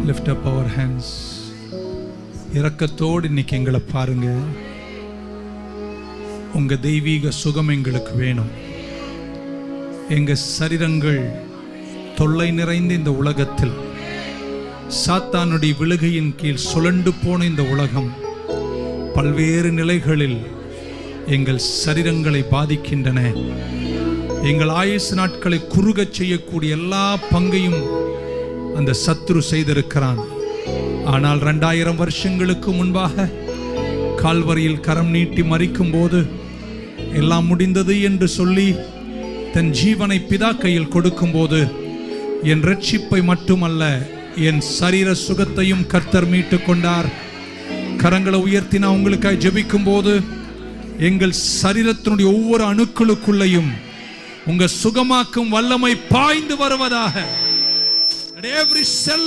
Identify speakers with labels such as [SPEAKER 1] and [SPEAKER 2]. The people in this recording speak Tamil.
[SPEAKER 1] Lift up our hands. இரக்கத்தோடு இன்னைக்கு எங்களை பாருங்க. உங்க தெய்வீக சுகம் எங்களுக்கு வேணும். எங்க சரீரங்கள் தொல்லை நிறைந்த இந்த உலகத்தில், சாத்தானுடைய விழுகையின் கீழ் சுழண்டு போன இந்த உலகம் பல்வேறு நிலைகளில் எங்கள் சரீரங்களை பாதிக்கின்றன. எங்கள் ஆயுசு நாட்களை குறுகச் செய்யக்கூடிய எல்லா பங்கையும் அந்த சத்துரு செய்திருக்கிறான். ஆனால் 2000 வருஷங்களுக்கு முன்பாக கால்வரியில் கரம் நீட்டி மரிக்கும் போது எல்லாம் முடிந்தது என்று சொல்லி தன் ஜீவனை பிதா கையில் கொடுக்கும் போது என் ரட்சிப்பை மட்டுமல்ல, என் சரீர சுகத்தையும் கர்த்தர் மீட்டு கொண்டார். கரங்களை உயர்த்தி நான் உங்களுக்காக ஜெபிக்கும் போது எங்கள் சரீரத்தினுடைய ஒவ்வொரு அணுக்களுக்குள்ளையும் உங்க சுகமாக்கும் வல்லமை பாய்ந்து வருவதாக. Every cell